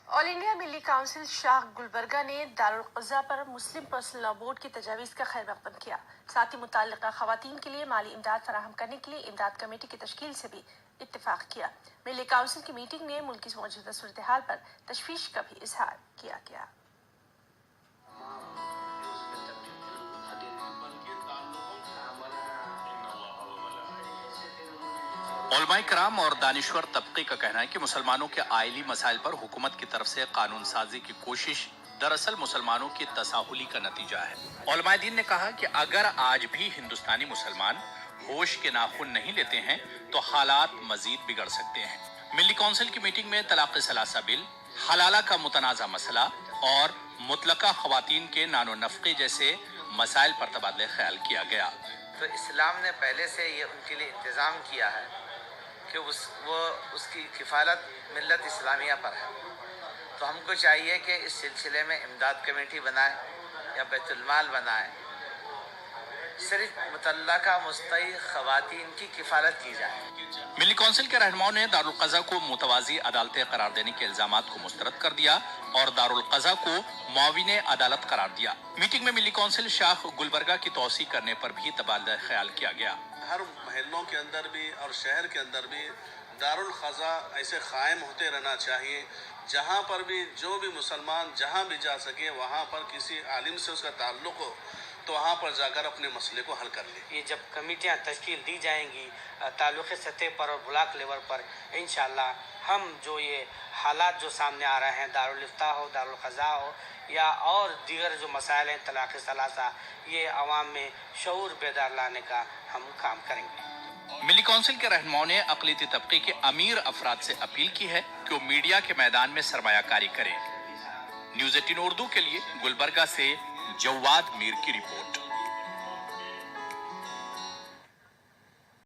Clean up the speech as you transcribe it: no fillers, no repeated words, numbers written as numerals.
All India मिली council Shah Gulbarga ने दारुल क़ज़ा पर मुस्लिम personal law board की तजावीज़ का खैर मक़दम किया। साथ ही मुतल्लिक़ा ख़वातीन के लिए माली इमदाद फराहम करने के लिए इमदाद कमेटी की तश्कील से भी इत्तिफ़ाक़ किया। मिली काउंसिल की मीटिंग में मुल्क की मौजूदा सूरत हाल पर तशवीश का भी इजहार किया गया। उलमाए कराम और दानिश्वर तबके का कहना है कि मुसलमानों के आइली मसाइल पर हुकूमत की तरफ से कानून साजी की कोशिश दरअसल मुसलमानों की तसाहुली का नतीजा है। उलमाए दीन ने कहा कि अगर आज भी हिंदुस्तानी मुसलमान होश के नाखून नहीं लेते हैं तो हालात मजीद बिगड़ सकते हैं। मिली काउंसिल की मीटिंग में तलाक़ सलासा बिल, हलाला का मुतनाज़ा मसला और मुतलका ख़वातीन के नानो नफ़क़े जैसे मसाइल पर तबादला ख्याल किया गया। तो इस्लाम ने पहले से ये उनके लिए इंतज़ाम किया है कि उसकी किफ़ालत मिल्लत इस्लामिया पर है। तो हमको चाहिए कि इस सिलसिले में इमदाद कमेटी बनाए या बैतुल-माल बनाए, सिर्फ मुतल्लका मुस्तई ख़वातीन की किफ़ालत की जाए। मिली काउंसिल के रहनुमाओं ने दारुल क़ज़ा को मुतवाज़ी अदालतें करार देने के इल्ज़ामात को मुस्तरद कर दिया और दारुल क़ज़ा को मुआविन अदालत करार दिया। मीटिंग में मिली काउंसिल शाह गुलबर्गा की तौसी करने पर भी तबादला ख्याल किया गया। हर महलों के अंदर भी और शहर के अंदर भी दारुल क़ज़ा ऐसे कायम होते रहना चाहिए, जहाँ पर भी जो भी मुसलमान जहाँ भी जा सके वहाँ पर किसी आलिम से उसका ताल्लुक़ हो तो वहाँ पर जाकर अपने मसले को हल कर ले। ये जब कमेटियाँ तश्कील दी जाएंगी ताल्लुक़ सतह पर और ब्लॉक लेवल पर, इंशाअल्लाह हम जो ये हालात जो सामने आ रहे हैं, दारुल इफ्ता हो, दारुल क़ज़ा हो या और दीगर जो मसाइल हैं, तलाक़ सलासा, ये अवाम में शऊर बेदार लाने का हम काम करेंगे। मिली काउंसिल के रहनुमाओं ने अक़लियती तबके के अमीर अफराद से अपील की है कि वो मीडिया के मैदान में सरमायाकारी करें। न्यूज़ 18 उर्दू के लिए गुलबर्गा से जवाद मीर की रिपोर्ट।